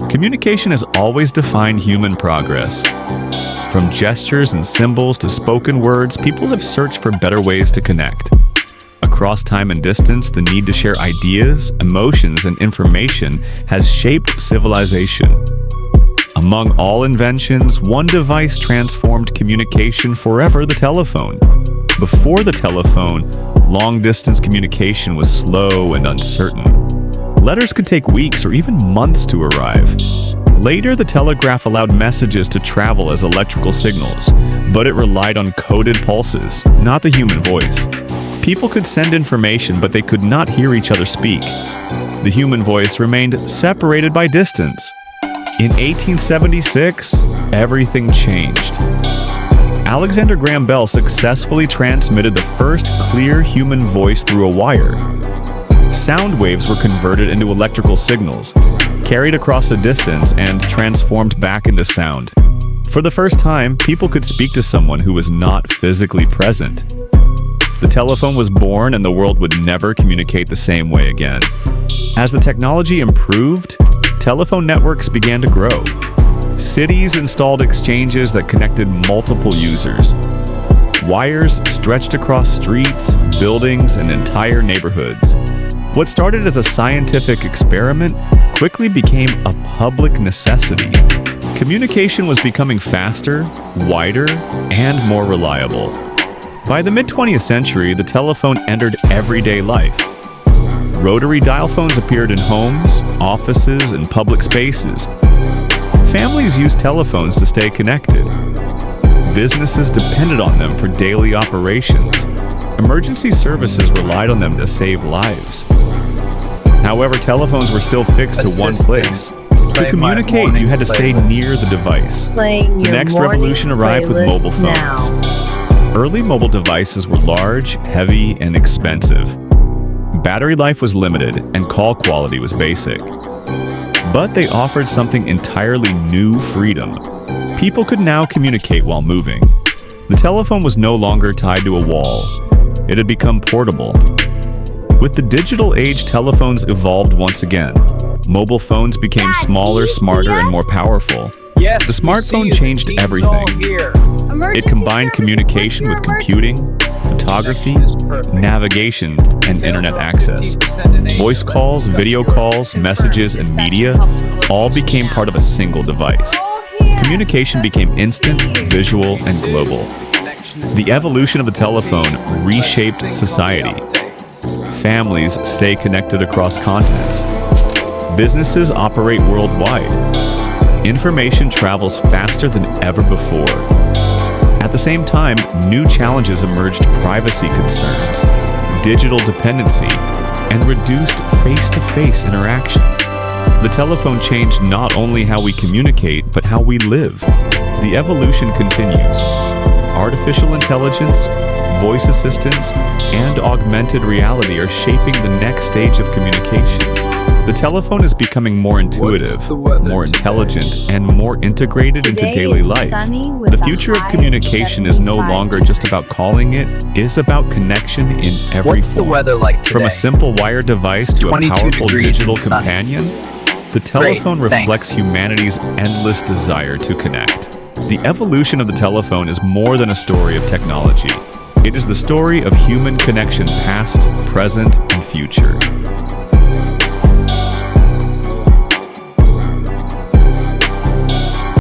Communication has always defined human progress. From gestures and symbols to spoken words, people have searched for better ways to connect. Across time and distance, the need to share ideas, emotions, and information has shaped civilization. Among all inventions, one device transformed communication forever: the telephone. Before the telephone, long-distance communication was slow and uncertain. Letters could take weeks or even months to arrive. Later, the telegraph allowed messages to travel as electrical signals, but it relied on coded pulses, not the human voice. People could send information, but they could not hear each other speak. The human voice remained separated by distance. In 1876, everything changed. Alexander Graham Bell successfully transmitted the first clear human voice through a wire. Sound waves were converted into electrical signals, carried across a distance, and transformed back into sound. For the first time, people could speak to someone who was not physically present. The telephone was born, and the world would never communicate the same way again. As the technology improved, telephone networks began to grow. Cities installed exchanges that connected multiple users. Wires stretched across streets, buildings, and entire neighborhoods. What started as a scientific experiment quickly became a public necessity. Communication was becoming faster, wider, and more reliable. By the mid-20th century, the telephone entered everyday life. Rotary dial phones appeared in homes, offices, and public spaces. Families used telephones to stay connected. Businesses depended on them for daily operations. Emergency services relied on them to save lives. However, telephones were still fixed to one place. To communicate, you had to stay near the device. The next revolution arrived with mobile phones. Early mobile devices were large, heavy, and expensive. Battery life was limited, and call quality was basic. But they offered something entirely new: freedom. People could now communicate while moving. The telephone was no longer tied to a wall. It had become portable. With the digital age, telephones evolved once again. Mobile phones became smaller, smarter, and more powerful. Yes, the smartphone changed everything. It combined communication with computing, photography, navigation, and internet access. Voice calls, video calls, messages, and media all became part of a single device. Communication became instant, visual, and global. The evolution of the telephone reshaped society. Families stay connected across continents. Businesses operate worldwide. Information travels faster than ever before. At the same time, new challenges emerged: privacy concerns, digital dependency, and reduced face-to-face interaction. The telephone changed not only how we communicate, but how we live. The evolution continues. Artificial intelligence, voice assistants, and augmented reality are shaping the next stage of communication. The telephone is becoming more intuitive, more intelligent, and more integrated into daily life. The future of communication is no longer just about calling, it is about connection in every What's the form. weather like today? From a simple wired device to a 22 powerful degrees digital and sunny. companion, the telephone Great, reflects thanks. humanity's endless desire to connect. The evolution of the telephone is more than a story of technology. It is the story of human connection, past, present, and future.